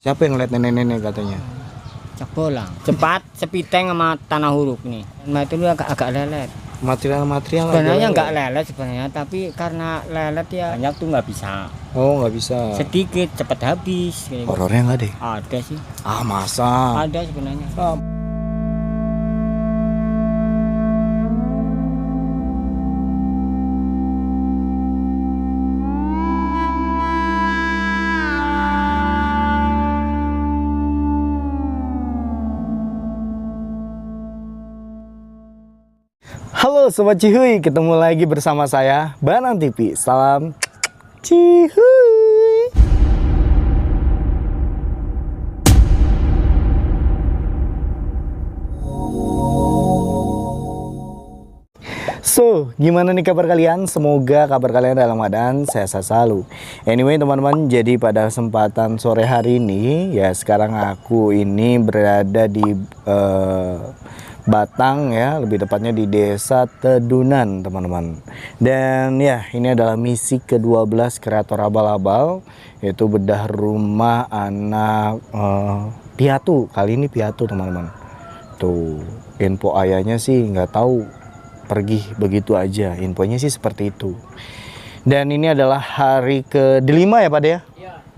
Siapa yang ngeliat nenek-nenek katanya? Cak bolang. Cepat, sepiteng sama tanah huruf nih. Nah itu agak lelet. Material-material Sebenarnya aja. nggak lelet sebenarnya, tapi karena lelet ya banyak tuh nggak bisa. Oh, nggak bisa. Sedikit, cepat habis. Horornya nggak deh? Ada sih. Ah, masa? Ada sebenarnya. Halo Sobat Cihuy, ketemu lagi bersama saya, Banan TV. Salam Cihuy. So, gimana nih kabar kalian? Semoga kabar kalian dalam keadaan sehat selalu. Anyway teman-teman, jadi pada kesempatan sore hari ini, ya sekarang aku ini berada di Batang ya, lebih tepatnya di Desa Tedunan teman-teman. Dan ya, ini adalah misi ke-12 kreator abal-abal, yaitu bedah rumah anak piatu. Kali ini piatu teman-teman. Tuh, info ayahnya sih nggak tahu, pergi begitu aja. Infonya sih seperti itu. Dan ini adalah hari ke-5 ya Pak ya?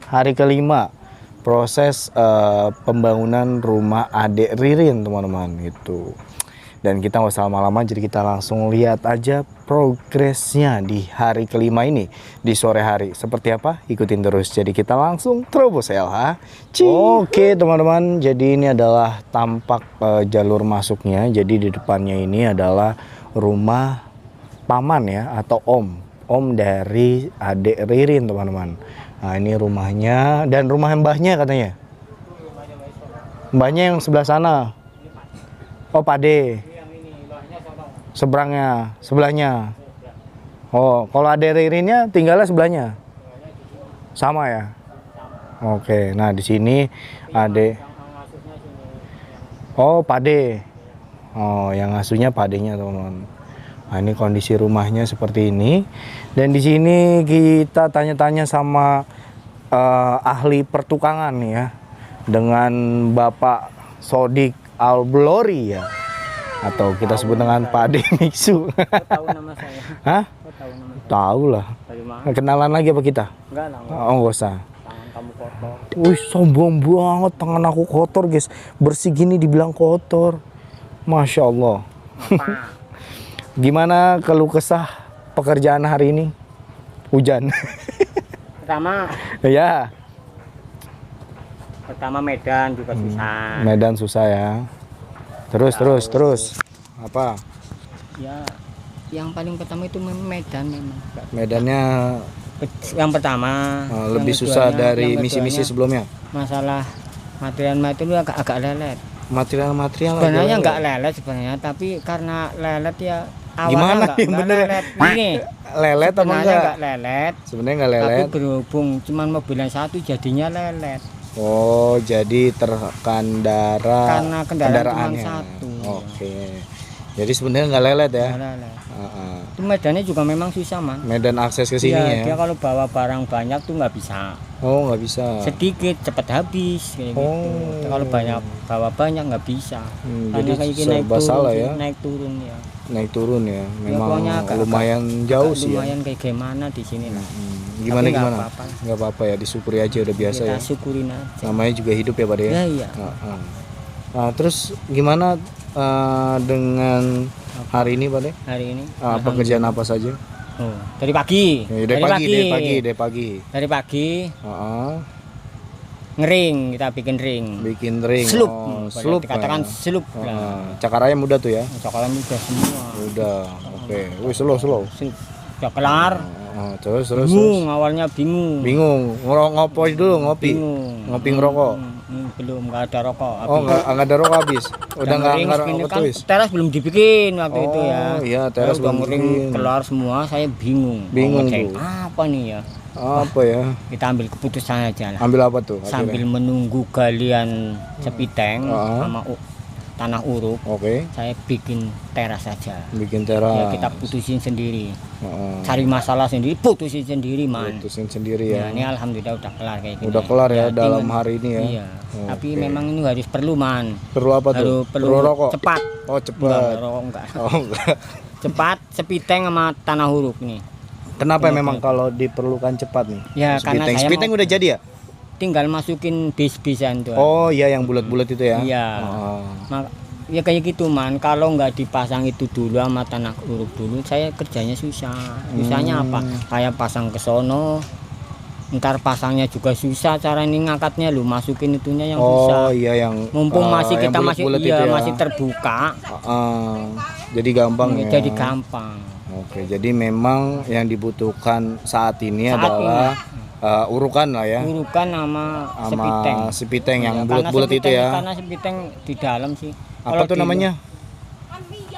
Hari ke-5 proses pembangunan rumah Adek Ririn teman-teman gitu. Dan kita nggak usah lama-lama, jadi kita langsung lihat aja progresnya di hari ke-5 ini di sore hari seperti apa. Ikutin terus, jadi kita langsung terobos LH. Oke teman-teman, jadi ini adalah tampak jalur masuknya. Jadi di depannya ini adalah rumah paman ya, atau om dari Adek Ririn teman-teman. Nah ini rumahnya, dan rumah mbahnya katanya. Mbahnya yang sebelah sana. Oh Pade. Seberangnya, sebelahnya. Oh, kalau Adek Ririnnya tinggalnya sebelahnya. Sama ya. Oke, nah di sini Adek. Oh Pade. Oh, yang ngasuhnya Padenya teman-teman. Nah, ini kondisi rumahnya seperti ini. Dan di sini kita tanya-tanya sama ahli pertukangan ya, dengan Bapak Sodik Alblori ya, atau kita sebut dengan Pak Ade Miksu. Tahu nama saya? Hah? Tahu nama saya? Tahu lah. Dari mana? Kenalan lagi apa kita? Enggak lah. Oh, nggak usah. Tangan kamu kotor. Wih, sombong banget, tangan aku kotor guys. Bersih gini dibilang kotor. Masya Allah. Apa? Gimana keluh kesah pekerjaan hari ini? Hujan. Pertama Medan juga susah. Medan susah ya. Terus. Apa? Ya, yang paling pertama itu Medan memang. Medannya Yang pertama. lebih yang susah keduanya- dari yang misi-misi keduanya sebelumnya. Masalah material agak lelet. Material Sebenarnya aja. nggak lelet sebenarnya, tapi karena lelet ya. Gimana yang bener? lelet. Ini Lelet apa sebenarnya enggak? nggak lelet. Sebenarnya nggak Tapi lelet. berhubung cuman mobil yang satu jadinya lelet. Oh, jadi terkendara Karena kendaraan cuma kendaraannya. satu. Oke. Jadi sebenarnya nggak lelet ya. Nggak lelet. Heeh. Itu medannya juga memang susah man. Medan akses ke sini Iya, dia ya. kalau bawa barang banyak tuh nggak bisa. Oh, nggak bisa. Sedikit cepat habis kayak Oh. gitu. Kalau bawa banyak nggak bisa. Jadi Karena kayak gini serba salah ya. naik turun ya. Naik turun ya. Memang pokoknya lumayan jauh sih ya. Lumayan kayak gimana di sini lah. Gimana Tapi nggak gimana? apa-apa. Nggak apa-apa ya, disyukuri aja udah biasa Kita ya. syukurin aja. Namanya juga hidup ya Pak De ya. Ya iya. Heeh. Nah, terus gimana dengan hari ini Pak De? Hari ini. Pekerjaan apa saja? Oh, dari pagi. Ya, dari pagi. Dari pagi Heeh. ngering, kita bikin ring. Bikin ring. Slup. Oh, Boleh slup. dikatakan ya. slup. Cakar ayam udah tuh ya. Cakaran udah semua. Udah. Oke. Wih, slow. Slup. Udah kelar. Terus. Bingung, awalnya bingung. Bingung. Ngopi dulu, ngopi. Bingung. Ngopi ngerokok. Belum, nggak ada rokok. Oh, nggak ada rokok habis. Udah nggak ini rokok kan tulis. teras belum dibikin waktu itu ya. Oh, iya, teras Udah belum ngering dibikin. keluar semua, saya bingung. Bingung Mau ngecek tuh. apa nih ya? Apa ya? Kita ambil keputusan aja lah. Ambil apa tuh? Sambil menunggu galian sepiteng sama tanah uruk. Oke. Saya bikin teras saja. Bikin teras. Ya, kita putusin sendiri. Heeh. Cari masalah sendiri, putusin sendiri, man. Putusin sendiri ya. Ya, ini alhamdulillah udah kelar kayak gini. Udah kelar ya dalam tinggal- hari ini ya. Iya. Tapi Oke. memang ini harus perlu, man. Perlu apa tuh? Perlu rokok. cepat. Oh, Enggak, cepat. rokok enggak. Oh, enggak. Cepat, sepiteng sama tanah huruf nih. Kenapa memang kalau diperlukan cepat nih? Ya, karena saya Spiteng mau- udah jadi ya? Tinggal masukin bis-bisan tuh. Oh iya, yang bulat-bulat itu ya? Iya. Oh. Ya kayak gitu, man. Kalau nggak dipasang itu dulu sama tanah huruf dulu, saya kerjanya susah. Susahnya apa? Kayak pasang ke sono, ntar pasangnya juga susah. Cara ini ngangkatnya lu masukin itunya yang Oh susah. iya, yang Mumpung masih yang kita masih bulat-bulat iya itu ya? masih terbuka, Jadi gampang ya. jadi gampang. Oke, jadi memang yang dibutuhkan saat ini Saat adalah urukan lah ya, Urukan sama sepiteng. sama sepiteng yang Iya, bulat-bulat karena itu sepiteng- ya. Karena sepiteng di dalam sih. Apa Kalau tuh di namanya?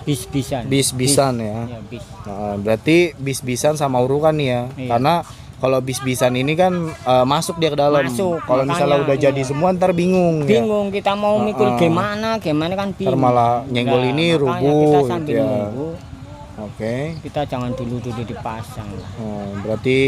bis-bisan. Bis-bisan ya. Iya, bis. Berarti bis-bisan sama urukan nih ya. Iya. Karena kalau bis-bisan ini kan masuk dia ke dalam. Masuk, Kalau misalnya makanya, udah jadi iya. semua ntar bingung ya. Bingung kita mau mikir gimana kan Ntar bingung. malah nyenggol Nah, ini makanya rubuh kita gitu sambil ya. nunggu, Oke. kita jangan dulu dipasang lah. Berarti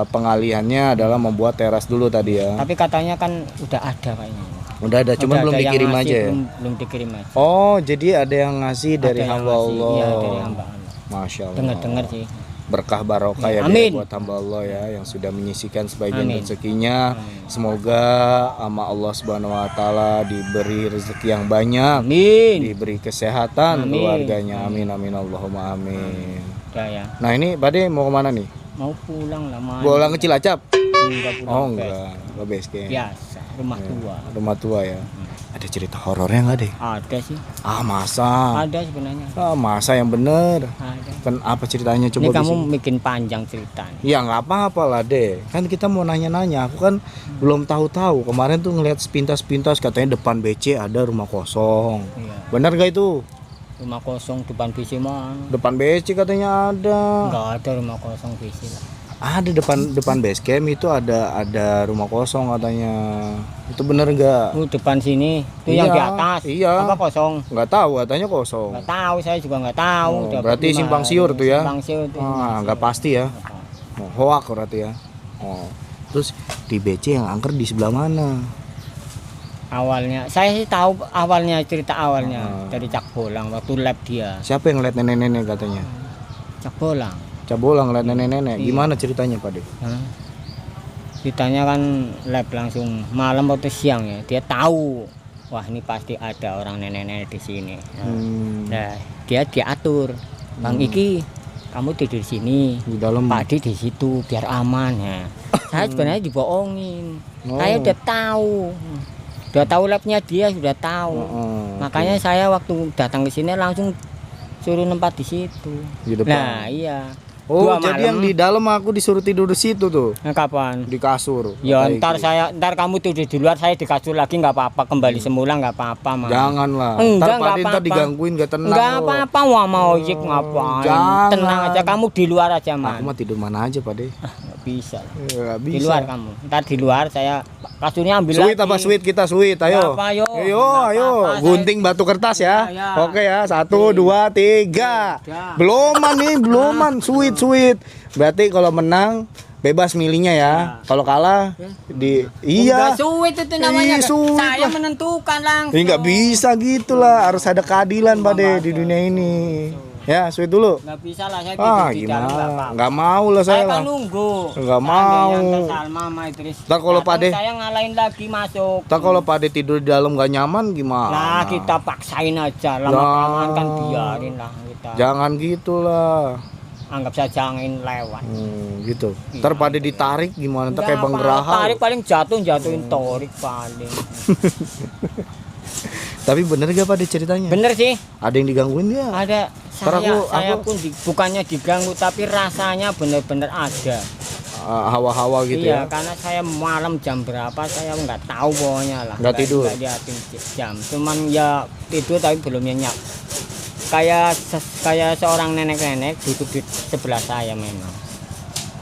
pengalihannya adalah membuat teras dulu tadi ya. Tapi katanya kan udah ada kayaknya. Udah ada, cuman Udah belum ada yang dikirim ngasih, aja ya. belum dikirim aja. Oh, jadi ada yang ngasih dari Ada yang hamba ngasih, Allah. Iya, dari hamba Allah. Masya Allah. Dengar sih. Berkah barokah ya Ya, amin. buat hamba Allah ya yang sudah menyisikan sebagian Amin. rezekinya. Semoga sama Allah Subhanahu wa taala diberi rezeki yang banyak, Amin. diberi kesehatan Amin. keluarganya. Amin amin Allahumma amin. Udah ya. Nah, ini Bade mau kemana nih? Mau pulang lah, man. Pulang ke Cilacap? Enggak pulang. Oh ke enggak, ke base camp. biasa, rumah tua. Rumah tua ya. Ada cerita horornya nggak deh? Ada sih. Ah masa? Ada sebenarnya. Ah masa yang bener? Ada. Kan apa ceritanya Ini coba kamu bisa? bikin panjang ceritanya. Ya nggak apa-apa lah deh. Kan kita mau nanya-nanya. Aku kan belum tahu-tahu. Kemarin tuh ngeliat sepintas-pintas katanya depan BC ada rumah kosong. Iya. Bener gak itu? Rumah kosong depan PC mana? Depan BC katanya ada. Enggak ada rumah kosong PC lah. Ada depan base camp itu ada rumah kosong katanya. Itu bener gak? Depan sini, itu Iya, yang di atas. iya. Apa kosong? Nggak tahu katanya kosong. Nggak tahu, saya juga nggak tahu. Oh, Dapat berarti lima simpang hari. siur tuh ya? Simpang siur tuh. Ah nggak pasti ya. Oh, hoak berarti ya. Oh. Terus di BC yang angker di sebelah mana? Awalnya, saya sih tahu awalnya cerita awalnya dari Cak Bolang waktu lab dia. Siapa yang ngeliat nenek-nenek katanya? Cak Bolang. Cabolang ngeliat nenek-nenek. Iya. Gimana ceritanya Pak De? Hah? Ceritanya kan lab langsung malam atau siang ya. Dia tahu, wah ini pasti ada orang nenek-nenek di sini. Nah, dia diatur. Bang Iki, kamu tidur di sini. Di dalam. Pak Di situ biar aman ya. Saya sebenarnya dibohongin. Oh. Saya udah tahu labnya dia sudah tahu. Oh, Makanya saya waktu datang ke sini langsung suruh nempat di situ. Di depan. Nah iya. Oh, Dua jadi malam. yang di dalam aku disuruh tidur di situ tuh, Nah, kapan? di kasur. Ya Kata Iki. ntar kamu tidur di luar, saya di kasur lagi nggak apa-apa, kembali semula nggak apa-apa mah. Janganlah. Enggak, Ntar nggak Pak De ntar apa-apa. digangguin gak tenang. Nggak loh. apa-apa, wah mau ojek ngapain? Jangan. Tenang aja, kamu di luar aja Aku man. mah tidur mana aja Pak De. Nggak bisa. Nggak Di bisa. luar kamu. Ntar di luar saya kasurnya ambil Sweet lagi. apa sweet kita sweet, ayo. Nggak apa, ayo. Ayo, Nggak ayo. apa-apa, Gunting batu kertas ya. Ya, ya. Oke ya, 1, 2, 3. Ya. Beloman nih, beloman. Sweet, sweet. Berarti kalau menang bebas milihnya ya. Kalau kalah di iya. Enggak sulit itu namanya. Ih, sulit Saya lah. menentukan langsung. Ini nggak bisa gitulah, harus ada keadilan Pak De di dunia ini. Ya, sweet dulu. Nggak bisa lah saya tidur Ah, di dalam nggak gimana? apa-apa. Nggak mau lah Saya saya kan lah. nunggu. Nggak mau. Seandainya ntar Salma sama Idris Ntar kalau datang, Pak De- saya ngalahin lagi masuk. Ntar kalau Pak De tidur di dalam nggak nyaman gimana? Nah, kita paksain aja. Lama-kelamaan kan biarin lah kita. Jangan gitulah. Anggap saja angin lewat. Gitu. Ntar pada ditarik gimana? Ntar kayak Nggak Bang apa-apa, Geraha. Tarik paling jatuhin torik paling. Tapi bener gak pada ceritanya? Bener sih. Ada yang digangguin ya? Ada. Ntar Saya aku- pun bukannya diganggu tapi rasanya bener-bener ada. Hawa-hawa gitu Iya, ya? karena saya malam jam berapa saya nggak tahu pokoknya lah. Nggak tidur? Nggak liatin jam. Cuman ya tidur tapi belum nyenyak. Kayak seorang nenek-nenek duduk di sebelah saya memang.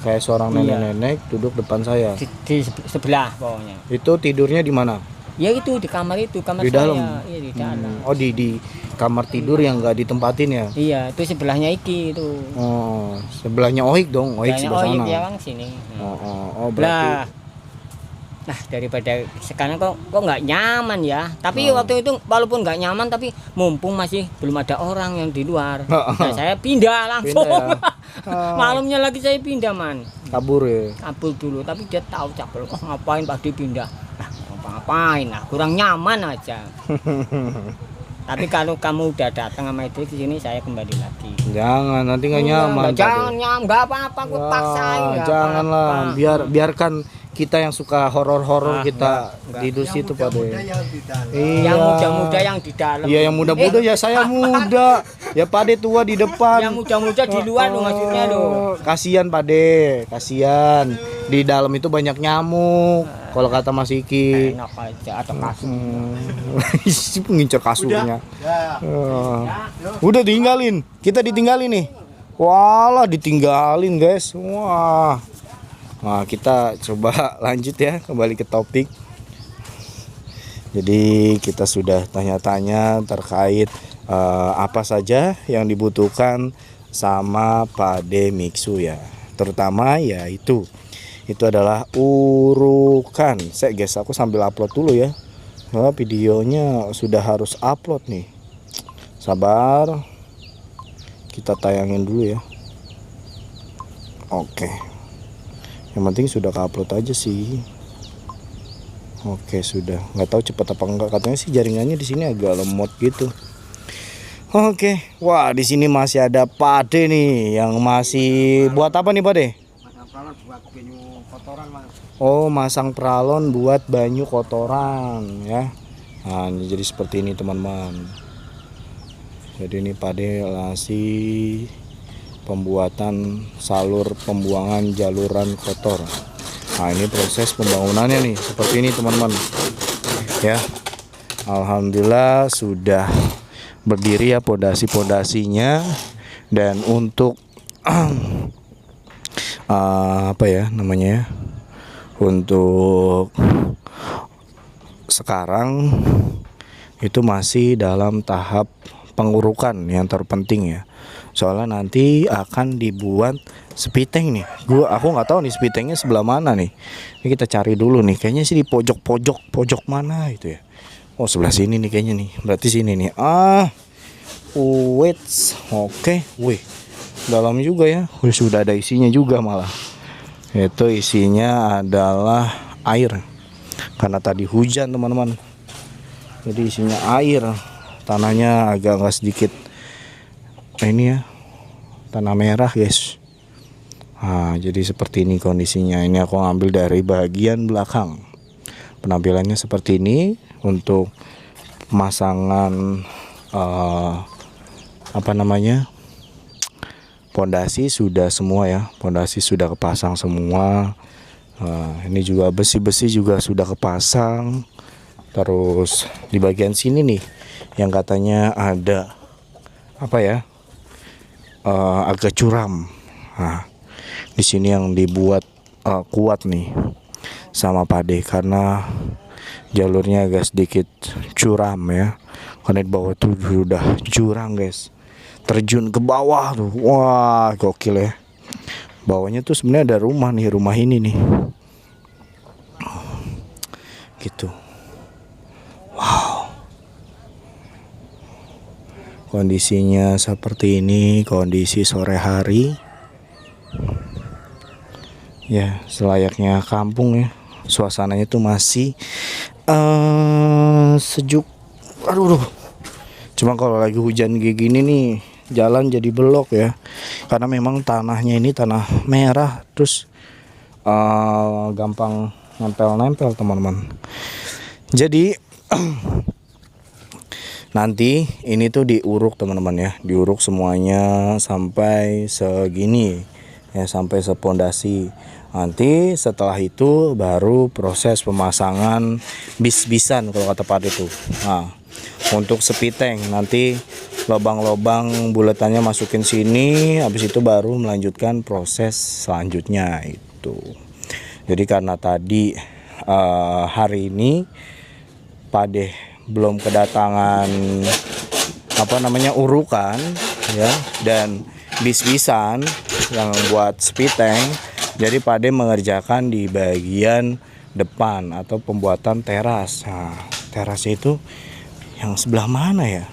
Kayak seorang Iya. nenek-nenek duduk depan saya. Di sebelah pokoknya. Itu tidurnya di mana? Ya itu di kamar itu, kamar Di saya. dalam? Iya di dalam. Oh di kamar tidur yang nggak ditempatin ya? Iya, itu sebelahnya iki itu. Oh, sebelahnya Oik dong, Oik Sebelahnya sebelah sana. ya kan sini. Oh, berarti. Lah, nah daripada sekarang kok nggak nyaman ya. Tapi Oh. waktu itu walaupun nggak nyaman tapi mumpung masih belum ada orang yang di luar. Oh. Nah, saya pindah langsung. Pindah ya? Oh. Malamnya lagi saya pindah man. Kabur ya. Kabur dulu tapi dia tahu cabul. Oh ngapain Pak pindah? Nah, ngapain lah kurang nyaman aja. Tapi kalau kamu udah datang sama itu di sini saya kembali lagi. Jangan, nanti nggak nyaman. Jangan nyaman, nggak apa-apa, aku paksain. nggak Janganlah, apa-apa. biarkan kita yang suka horor-horor Ah, kita enggak. tidur situ Pak De. Yang muda-muda yang di dalam. Iya, yang muda-muda ya saya muda. Ya Pak De tua di depan. Yang muda-muda di luar lo maksudnya lo. Kasihan Pak De, kasihan. Di dalam itu banyak nyamuk. Kalau kata Mas Iki. Enak aja atau kasur. Si pengincar kasurnya. Udah tinggalin. Kita ditinggalin nih. Walah ditinggalin guys. Wah. Nah, kita coba lanjut ya kembali ke topik. Jadi kita sudah tanya-tanya terkait apa saja yang dibutuhkan sama Pade Mixu ya. Terutama ya itu adalah urukan. Guys, aku sambil upload dulu ya. Nah, videonya sudah harus upload nih. Sabar. Kita tayangin dulu ya. Oke. Yang penting sudah ke-upload aja sih. Oke, sudah. Nggak tahu cepat apa enggak. Katanya sih jaringannya di sini agak lemot gitu. Oke. Wah, di sini masih ada Pade nih yang masih buat apa nih Pade? Oh, masang pralon buat banyu kotoran ya. Nah, jadi seperti ini teman-teman. Jadi ini Pade masih pembuatan salur pembuangan jaluran kotor. Nah, ini proses pembangunannya nih seperti ini teman-teman ya. Alhamdulillah sudah berdiri ya pondasinya. Dan untuk apa ya namanya, untuk sekarang itu masih dalam tahap pengurukan yang terpenting ya. Soalnya nanti akan dibuat spiteng nih. Aku nggak tahu nih spitengnya sebelah mana nih. Ini kita cari dulu nih. Kayaknya sih di pojok mana itu ya. Oh, sebelah sini nih kayaknya nih. Berarti sini nih. Wait. Oke. Wih. Dalam juga ya. Wih, sudah ada isinya juga malah. Itu isinya adalah air. Karena tadi hujan, teman-teman. Jadi isinya air. Tanahnya agak nggak sedikit. Nah, ini ya tanah merah guys. Nah, jadi seperti ini kondisinya. Ini aku ngambil dari bagian belakang. Penampilannya seperti ini untuk pemasangan apa namanya, pondasi sudah semua ya. Pondasi sudah kepasang semua. Ini juga besi-besi juga sudah kepasang. Terus di bagian sini nih yang katanya ada apa ya? Agak curam. Nah, di sini yang dibuat kuat nih sama Pade karena jalurnya agak sedikit curam ya. Karena di bawah tuh sudah jurang guys. Terjun ke bawah tuh. Wah, gokil ya. Bawahnya tuh sebenarnya ada rumah nih, rumah ini nih. Gitu. Wow. Kondisinya seperti ini, kondisi sore hari. Ya, selayaknya kampung ya. Suasananya tuh masih sejuk. Aduh. Cuma kalau lagi hujan kayak gini nih, jalan jadi belok ya. Karena memang tanahnya ini tanah merah, terus gampang nempel-nempel teman-teman. Jadi nanti ini tuh diuruk teman-teman ya, diuruk semuanya sampai segini ya, sampai sepondasi. Nanti setelah itu baru proses pemasangan bis-bisan kalau kata Pak itu. Nah, untuk spiteng nanti lubang-lubang bulatannya masukin sini, habis itu baru melanjutkan proses selanjutnya itu. Jadi karena tadi hari ini Pade belum kedatangan urukan ya, dan bis-bisan yang buat speed tank. Jadi Pade mengerjakan di bagian depan atau pembuatan teras. Nah, teras itu yang sebelah mana ya?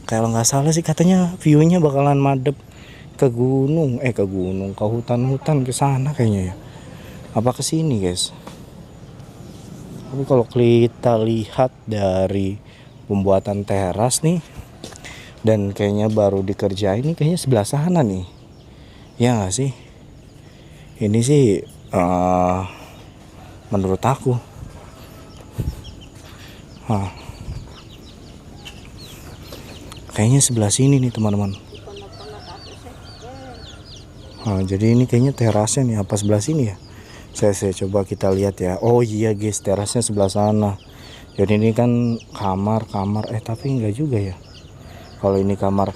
Kalau nggak salah sih katanya view-nya bakalan madep ke gunung, ke hutan-hutan ke sana kayaknya ya. Apa ke sini, guys? Tapi kalau kita lihat dari pembuatan teras nih, dan kayaknya baru dikerjain nih, kayaknya sebelah sana nih. Ya nggak sih? Ini sih menurut aku. Kayaknya sebelah sini nih teman-teman. Jadi ini kayaknya terasnya nih, apa sebelah sini ya? Saya coba kita lihat ya. Oh iya guys, terasnya sebelah sana. Jadi ini kan kamar, tapi enggak juga ya. Kalau ini kamar,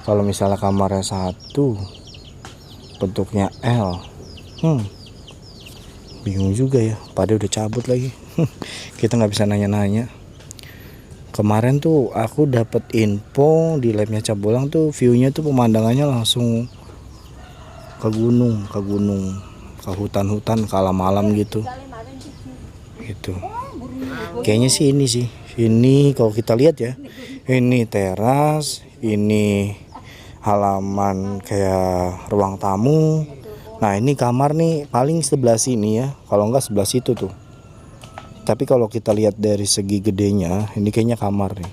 kalau misalnya kamarnya satu, bentuknya L, bingung juga ya. Pada udah cabut lagi. Kita nggak bisa nanya-nanya. Kemarin tuh aku dapat info di labnya Cabulang tuh, view-nya tuh pemandangannya langsung ke gunung, ke hutan-hutan, ke alam-alam gitu. Gitu. Kayaknya sih ini sih. Ini kalau kita lihat ya, ini teras, ini halaman kayak ruang tamu. Nah, ini kamar nih paling sebelah sini ya, kalau enggak sebelah situ tuh. Tapi kalau kita lihat dari segi gedenya, ini kayaknya kamar nih.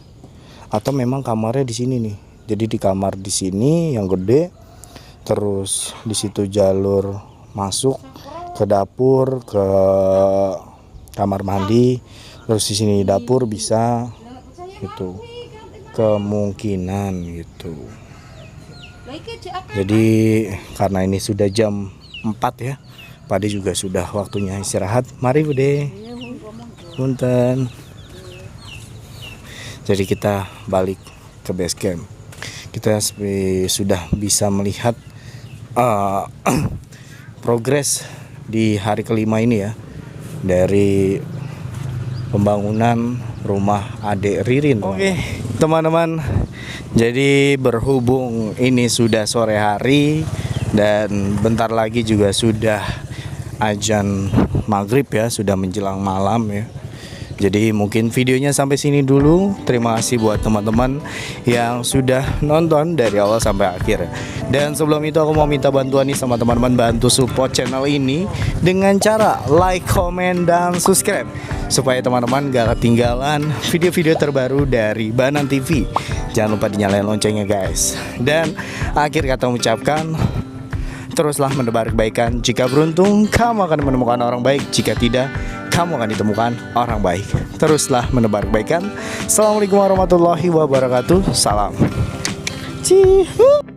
Atau memang kamarnya di sini nih. Jadi di kamar di sini yang gede, terus di situ jalur masuk ke dapur, ke kamar mandi, terus di sini dapur bisa gitu. Kemungkinan gitu. Jadi karena ini sudah jam 4 ya. Pade juga sudah waktunya istirahat. Mari Bude. Punten. Jadi kita balik ke base camp. Kita sudah bisa melihat progres di hari kelima ini ya, dari pembangunan rumah Adek Ririn. Oke, teman-teman. Jadi berhubung ini sudah sore hari dan bentar lagi juga sudah azan maghrib ya, sudah menjelang malam ya. Jadi mungkin videonya sampai sini dulu. Terima kasih buat teman-teman yang sudah nonton dari awal sampai akhir. Dan sebelum itu aku mau minta bantuan nih sama teman-teman, bantu support channel ini dengan cara like, comment, dan subscribe, supaya teman-teman gak ketinggalan video-video terbaru dari Banan TV. Jangan lupa dinyalain loncengnya guys. Dan akhir kata mengucapkan, teruslah menebar kebaikan. Jika beruntung, kamu akan menemukan orang baik. Jika tidak, kamu akan ditemukan orang baik. Teruslah menebar kebaikan. Assalamualaikum warahmatullahi wabarakatuh. Salam. Cihu.